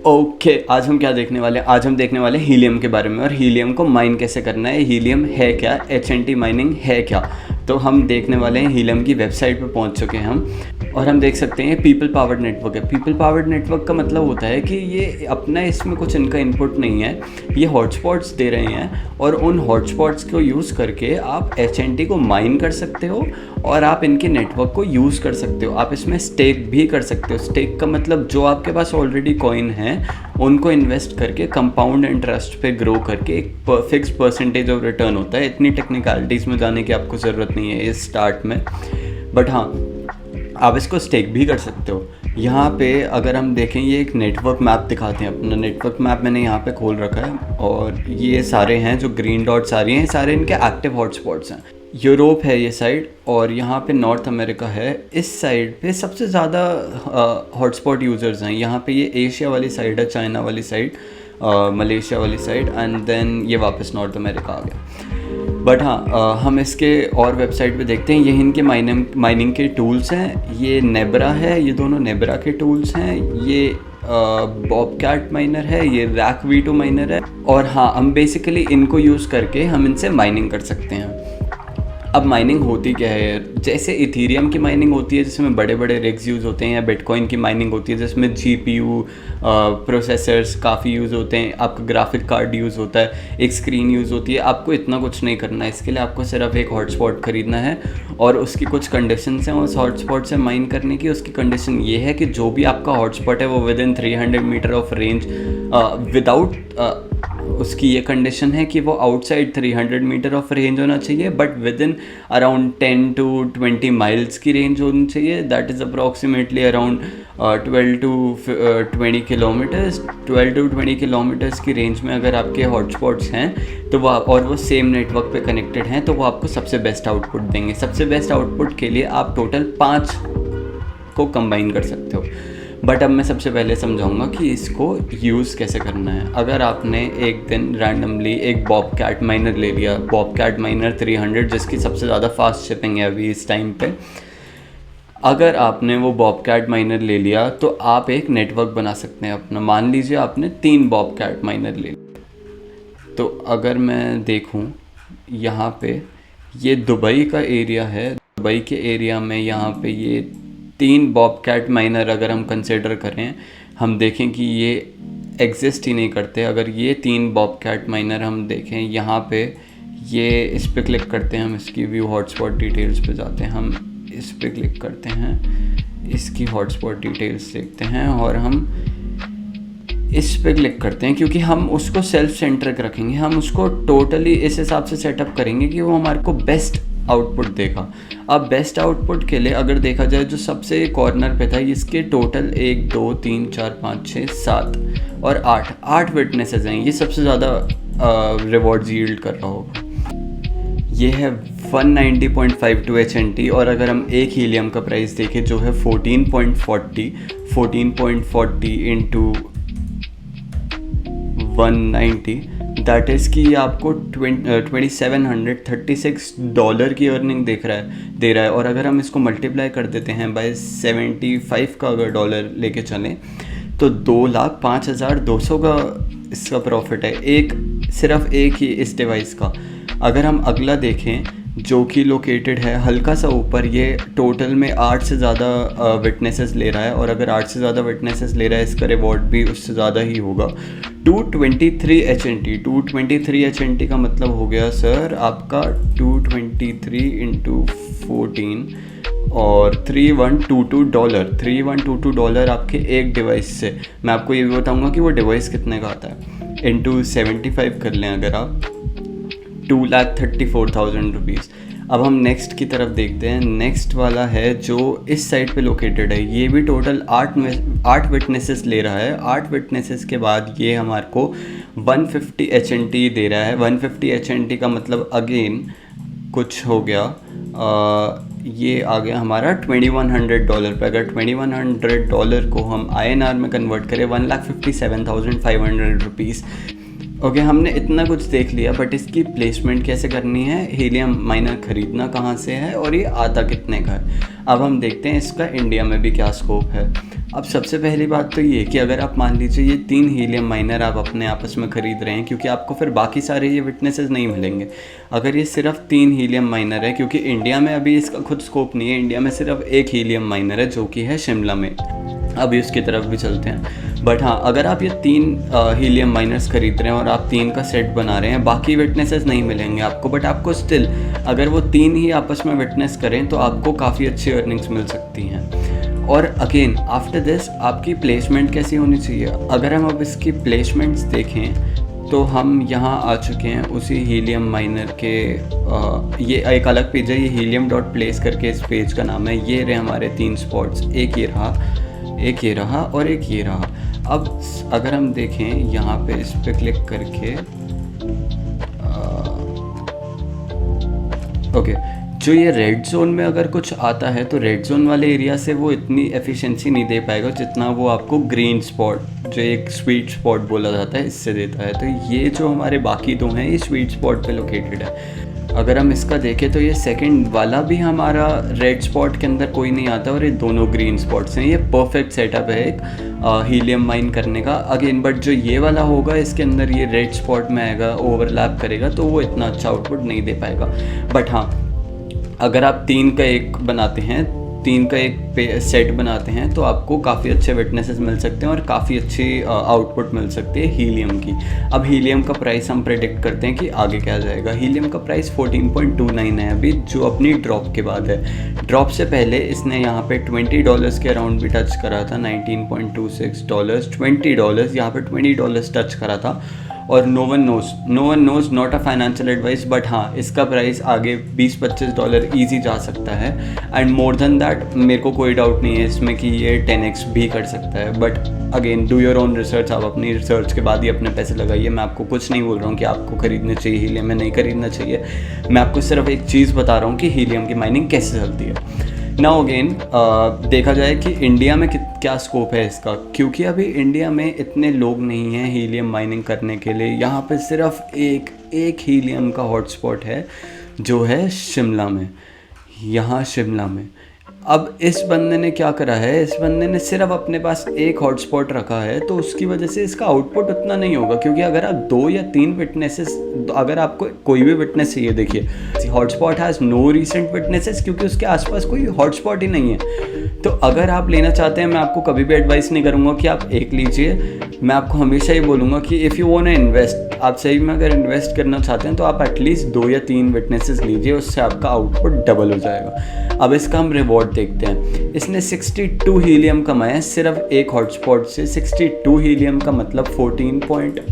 Okay आज हम क्या देखने वाले हैं? आज हम देखने वाले हैं हीलियम के बारे में और हीलियम को माइन कैसे करना है। हीलियम है क्या, एचएनटी माइनिंग है क्या, तो हम देखने वाले हैं। हीलियम की वेबसाइट पे पहुंच चुके हैं हम और हम देख सकते हैं पीपल पावर्ड नेटवर्क है। पीपल पावर्ड नेटवर्क का मतलब होता है कि ये अपना इसमें कुछ इनका इनपुट नहीं है, ये हॉटस्पॉट्स दे रहे हैं और उन हॉटस्पॉट्स को यूज़ करके आप एचएनटी को माइन कर सकते हो और आप इनके नेटवर्क को यूज़ कर सकते हो। आप इसमें स्टेक भी कर सकते हो। स्टेक का मतलब जो आपके पास ऑलरेडी कॉइन है उनको इन्वेस्ट करके कंपाउंड इंटरेस्ट पे ग्रो करके एक फिक्स परसेंटेज ऑफ रिटर्न होता है। इतनी टेक्निकलिटीज़ में जाने की आपको ज़रूरत नहीं है इस स्टार्ट में, बट हाँ आप इसको स्टेक भी कर सकते हो। यहाँ पे अगर हम देखें, ये एक नेटवर्क मैप दिखाते हैं। अपना नेटवर्क मैप मैंने यहाँ पे खोल रखा है और ये सारे हैं जो ग्रीन डॉट्स आ रही हैं, सारे इनके एक्टिव हॉटस्पॉट्स हैं। यूरोप है ये साइड और यहाँ पे नॉर्थ अमेरिका है। इस साइड पे सबसे ज़्यादा हॉटस्पॉट यूज़र्स हैं। यहाँ पे ये एशिया वाली साइड है, चाइना वाली साइड, मलेशिया वाली साइड, एंड देन ये वापस नॉर्थ अमेरिका आ गया। बट हाँ हम इसके और वेबसाइट पे देखते हैं। ये इनके माइनिंग के टूल्स हैं। ये नेब्रा है, ये दोनों नेब्रा के टूल्स हैं। ये बॉबकैट माइनर है, ये रैक वी2 माइनर है। और हाँ हम बेसिकली इनको यूज़ करके हम इनसे माइनिंग कर सकते हैं। अब माइनिंग होती क्या है? जैसे इथीरियम की माइनिंग होती है जिसमें बड़े बड़े रिग्स यूज़ होते हैं, या बिटकॉइन की माइनिंग होती है जिसमें जीपीयू प्रोसेसर्स काफ़ी यूज़ होते हैं, आपका ग्राफिक कार्ड यूज़ होता है, एक स्क्रीन यूज़ होती है। आपको इतना कुछ नहीं करना है, इसके लिए आपको सिर्फ एक हॉटस्पॉट ख़रीदना है और उसकी कुछ कंडीशंस हैं उस हॉटस्पॉट से माइन करने की। उसकी कंडीशन ये है कि जो भी आपका हॉटस्पॉट है वो within 300 meter of range without उसकी ये कंडीशन है कि वो आउटसाइड 300 मीटर ऑफ रेंज होना चाहिए, but with in around 10 to 20 miles की रेंज होनी चाहिए। That is approximately around 12 to 20 kilometres. 12 to 20 kilometres की रेंज में अगर आपके हॉटस्पॉट्स हैं तो वो और वो सेम नेटवर्क पे कनेक्टेड हैं तो वो आपको सबसे बेस्ट आउटपुट देंगे। सबसे बेस्ट आउटपुट के लिए आप टोटल 5 को कंबाइन कर सकते हो। बट अब मैं सबसे पहले समझाऊंगा कि इसको यूज़ कैसे करना है। अगर आपने एक दिन रैंडमली एक बॉबकैट माइनर ले लिया, बॉबकैट माइनर 300 जिसकी सबसे ज़्यादा फास्ट शिपिंग है अभी इस टाइम पे, अगर आपने वो बॉबकैट माइनर ले लिया तो आप एक नेटवर्क बना सकते हैं अपना। मान लीजिए आपने 3 बॉबकैट माइनर ले लिया, तो अगर मैं देखूं यहाँ पे ये दुबई का एरिया है। दुबई के एरिया में यहाँ पे ये 3 बॉबकैट माइनर अगर हम कंसिडर करें, हम देखें कि ये एग्जिस्ट ही नहीं करते। अगर ये 3 बॉबकैट माइनर हम देखें यहाँ पे, ये इस पे क्लिक करते हैं, हम इसकी व्यू हॉटस्पॉट डिटेल्स पे जाते हैं, हम इस पे क्लिक करते हैं, इसकी हॉटस्पॉट डिटेल्स देखते हैं और हम इस पे क्लिक करते हैं क्योंकि हम उसको सेल्फ सेंट्रिक रखेंगे। हम उसको टोटली इस हिसाब से सेटअप करेंगे कि वो हमारे को बेस्ट आउटपुट देगा। अब बेस्ट आउटपुट के लिए अगर देखा जाए, जो सबसे कॉर्नर पे था, इसके टोटल 1 2 3 4 5 6 7 और 8 विटनेसेस हैं। ये सबसे ज़्यादा रिवॉर्ड्स यील्ड कर रहा होगा। ये है 190.52 HNT और अगर हम एक हीलियम का प्राइस देखें जो है 14.40 इंटू 190, दैट इज़ कि आपको $2736 की अर्निंग दे रहा है। और अगर हम इसको मल्टीप्लाई कर देते हैं बाय 75 का अगर डॉलर लेके चलें तो 2,05,200 का इसका प्रॉफिट है, सिर्फ एक ही इस डिवाइस का। अगर हम अगला देखें जो कि लोकेटेड है हल्का सा ऊपर, ये टोटल में 8 से ज़्यादा विटनेसेस ले रहा है और अगर 8 से ज़्यादा विटनेसेस ले रहा है इसका रिवॉर्ड भी उससे ज़्यादा ही होगा। 223 HNT। 223 HNT का मतलब हो गया सर आपका 223 इंटू 14 और $3122। $3122 आपके एक डिवाइस से। मैं आपको ये भी बताऊँगा कि वो डिवाइस कितने का आता है। इंटू 75 कर लें अगर आप, 2,34,000 रुपीज़। अब हम नेक्स्ट की तरफ देखते हैं। नेक्स्ट वाला है जो इस साइड पे लोकेटेड है, ये भी टोटल 8 विटनेसेस ले रहा है। 8 विटनेसेस के बाद ये हमारे को 150 HNT दे रहा है। 150 HNT का मतलब अगेन कुछ हो गया, ये आ गया हमारा $2,100 पे। अगर $2,100 को हम INR में कन्वर्ट करें, 1,57,500 रुपीज़। ओके, हमने इतना कुछ देख लिया, बट इसकी प्लेसमेंट कैसे करनी है, हीलियम माइनर खरीदना कहाँ से है और ये आता कितने का है। अब हम देखते हैं इसका इंडिया में भी क्या स्कोप है। अब सबसे पहली बात तो ये कि अगर आप मान लीजिए ये 3 हीलियम माइनर आप अपने आपस में ख़रीद रहे हैं, क्योंकि आपको फिर बाकी सारे ये विटनेसेस नहीं मिलेंगे अगर ये सिर्फ 3 हीलियम माइनर है, क्योंकि इंडिया में अभी इसका खुद स्कोप नहीं है। इंडिया में सिर्फ एक हीलियम माइनर है जो कि है शिमला में। अभी उसकी तरफ भी चलते हैं। बट हाँ, अगर आप ये 3 हीलियम माइनर्स खरीद रहे हैं और आप 3 का सेट बना रहे हैं, बाकी विटनेसेस नहीं मिलेंगे आपको, बट आपको स्टिल अगर वो 3 ही आपस में विटनेस करें तो आपको काफ़ी अच्छी अर्निंग्स मिल सकती हैं। और अगेन आफ्टर दिस आपकी प्लेसमेंट कैसी होनी चाहिए। अगर हम अब इसकी प्लेसमेंट्स देखें तो हम यहाँ आ चुके हैं उसी हीलियम माइनर के ये एक अलग पेज है, ये helium.place करके इस पेज का नाम है। ये रहे हमारे 3 स्पॉट्स, एक ये रहा, एक ये रहा और एक ये रहा। अब अगर हम देखें यहाँ पे इस पे क्लिक करके ओके, जो ये रेड जोन में अगर कुछ आता है तो रेड जोन वाले एरिया से वो इतनी एफिशिएंसी नहीं दे पाएगा जितना वो आपको ग्रीन स्पॉट, जो एक स्वीट स्पॉट बोला जाता है, इससे देता है। तो ये जो हमारे बाकी 2 हैं ये स्वीट स्पॉट पे लोकेटेड है। अगर हम इसका देखें तो ये सेकंड वाला भी हमारा रेड स्पॉट के अंदर कोई नहीं आता और ये दोनों ग्रीन स्पॉट्स हैं। ये परफेक्ट सेटअप है एक हीलियम माइन करने का। अगेन बट जो ये वाला होगा इसके अंदर ये रेड स्पॉट में आएगा, ओवरलैप करेगा, तो वो इतना अच्छा आउटपुट नहीं दे पाएगा। बट हाँ, अगर आप 3 का एक बनाते हैं, 3 का एक सेट बनाते हैं तो आपको काफ़ी अच्छे विटनेसेस मिल सकते हैं और काफ़ी अच्छी आउटपुट मिल सकती है हीलियम की। अब हीलियम का प्राइस हम प्रेडिक्ट करते हैं कि आगे क्या जाएगा। हीलियम का प्राइस 14.29 है अभी, जो अपनी ड्रॉप के बाद है। ड्रॉप से पहले इसने यहाँ पे $20 के अराउंड भी टच करा था, $19.26, $20, यहाँ पे $20 टच करा था। और no one knows, not a financial advice, but हाँ इसका प्राइस आगे $20-25 ईजी जा सकता है। एंड मोर देन दैट मेरे को कोई डाउट नहीं है इसमें कि ये 10x भी कर सकता है। But again do your own research, आप अपनी रिसर्च के बाद ही अपने पैसे लगाइए। मैं आपको कुछ नहीं बोल रहा हूँ कि आपको खरीदने चाहिए हीलियम या नहीं खरीदना चाहिए। मैं आपको सिर्फ एक चीज़ बता रहा हूँ कि हीलियम की माइनिंग कैसे चलती है। नाउ अगेन देखा जाए कि इंडिया में क्या स्कोप है इसका, क्योंकि अभी इंडिया में इतने लोग नहीं हैं हीलियम माइनिंग करने के लिए। यहाँ पे सिर्फ एक हीलियम का हॉटस्पॉट है जो है शिमला में, यहाँ शिमला में। अब इस बंदे ने क्या करा है, इस बंदे ने सिर्फ अपने पास एक हॉटस्पॉट रखा है, तो उसकी वजह से इसका आउटपुट उतना नहीं होगा। क्योंकि अगर आप 2 या 3 विटनेसेस, अगर आपको कोई भी विटनेस चाहिए, देखिए hotspot has no recent witnesses, क्योंकि उसके आसपास कोई हॉटस्पॉट ही नहीं है। तो अगर आप लेना चाहते हैं, मैं आपको कभी भी एडवाइस नहीं करूँगा कि आप एक लीजिए। मैं आपको हमेशा ही बोलूँगा कि if you want to invest, आप सही में अगर इन्वेस्ट करना चाहते हैं तो आप एटलीस्ट 2 या 3 विटनेसेस लीजिए, उससे आपका आउटपुट डबल हो जाएगा। अब इसका हम रिवॉर्ड देखते हैं। इसने 62 हीलियम कमाया सिर्फ एक हॉटस्पॉट से। 62 हीलियम का मतलब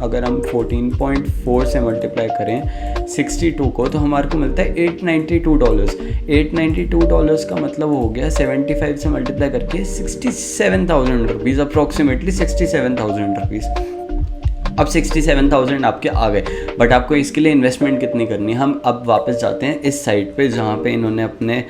अगर हम 14.4 से मल्टीप्लाई करें 62 को, तो हमारे को मिलता है $892। $892 का मतलब हो गया 75 से मल्टीप्लाई करके 67,000 रुपीज़, अप्रॉक्सीमेटली 67,000 रुपीज़। अब 67,000 आपके आ गए, बट आपको इसके लिए इन्वेस्टमेंट कितनी करनी है। हम अब वापस जाते हैं इस साइट पे जहाँ पे इन्होंने अपने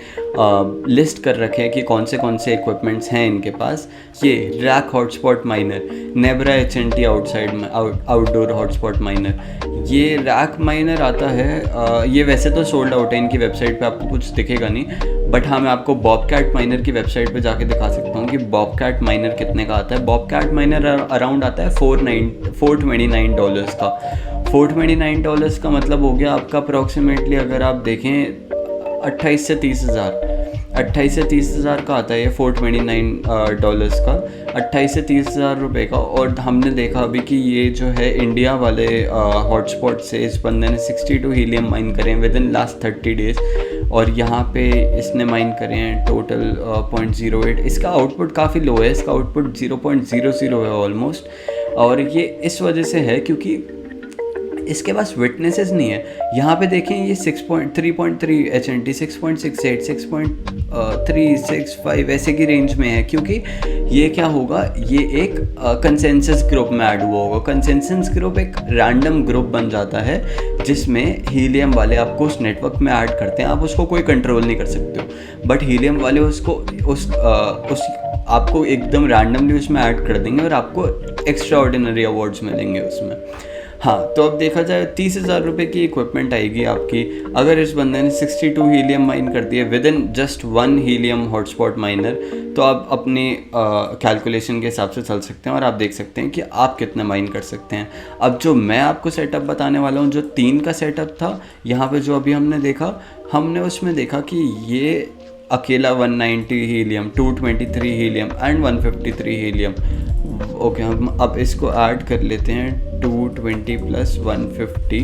लिस्ट कर रखे हैं कि कौन से इक्विपमेंट्स हैं इनके पास। ये RAK hotspot miner, Nebra HNT outdoor hotspot miner, ये रैक माइनर आता है। ये वैसे तो सोल्ड आउट है, इनकी वेबसाइट पे आपको कुछ दिखेगा नहीं, बट हाँ मैं आपको बॉबकैट माइनर की वेबसाइट पे जाके दिखा सकता हूँ कि बॉबकैट माइनर कितने का आता है। बॉबकैट माइनर अराउंड आता है $429 का। $429 का मतलब हो गया आपका अप्रॉक्सीमेटली, अगर आप देखें 28 से 30 हज़ार का आता है ये $429 का, 28 से 30 हज़ार रुपये का। और हमने देखा अभी कि ये जो है इंडिया वाले हॉटस्पॉट से इस बंदे ने 62 हीलियम माइन करे हैं विद इन लास्ट 30 डेज़, और यहाँ पे इसने माइन करे हैं टोटल 0.08। इसका आउटपुट काफ़ी लो है, इसका आउटपुट 0.00 है ऑलमोस्ट। और ये इस वजह से है क्योंकि इसके पास विटनेसेस नहीं है। यहाँ पे देखें ये 3.3 HNT, 6.68, 6.365 ऐसे की रेंज में है, क्योंकि ये क्या होगा, ये एक कंसेंसस ग्रुप में ऐड हुआ होगा। कंसेंसस ग्रुप एक रैंडम ग्रुप बन जाता है जिसमें हीलियम वाले आपको उस नेटवर्क में ऐड करते हैं। आप उसको कोई कंट्रोल नहीं कर सकते हो, बट हीलियम वाले उसको आपको एकदम रैंडमली उसमें ऐड कर देंगे और आपको एक्स्ट्रा ऑर्डिनरी अवार्ड्स मिलेंगे उसमें। हाँ, तो अब देखा जाए 30,000 रुपये की इक्विपमेंट आएगी आपकी। अगर इस बंदे ने 62 हीलियम माइन कर दिए with in just 1 helium hotspot minor, तो आप अपनी कैलकुलेशन के हिसाब से चल सकते हैं और आप देख सकते हैं कि आप कितने माइन कर सकते हैं। अब जो मैं आपको सेटअप बताने वाला हूँ, जो 3 का सेटअप था यहाँ पे जो अभी हमने देखा, हमने उसमें देखा कि ये अकेला 190 helium, 223 helium and 153 helium. Okay, हम अब इसको ऐड कर लेते हैं, 220 प्लस 150,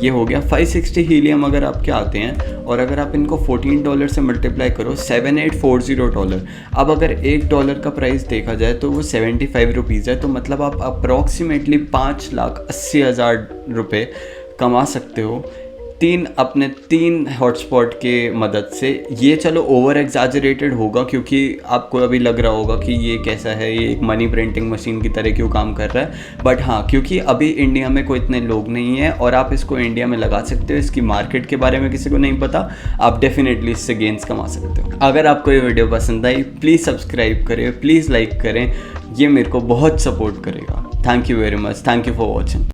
ये हो गया 560 हीलियम अगर आपके आते हैं। और अगर आप इनको $14 से मल्टीप्लाई करो, $7840। अब अगर $1 का प्राइस देखा जाए तो वो 75 रुपीज़ है। तो मतलब आप अप्रॉक्सीमेटली 5,80,000 रुपये कमा सकते हो अपने 3 हॉटस्पॉट के मदद से। ये चलो ओवर एग्जैजरेटेड होगा क्योंकि आपको अभी लग रहा होगा कि ये कैसा है, ये एक मनी प्रिंटिंग मशीन की तरह क्यों काम कर रहा है। बट हाँ, क्योंकि अभी इंडिया में कोई इतने लोग नहीं हैं और आप इसको इंडिया में लगा सकते हो। इसकी मार्केट के बारे में किसी को नहीं पता, आप डेफिनेटली इससे गेन्स कमा सकते हो। अगर आपको ये वीडियो पसंद आई, प्लीज़ सब्सक्राइब करें, प्लीज़ लाइक करें, ये मेरे को बहुत सपोर्ट करेगा। Thank you very much, thank you for watching.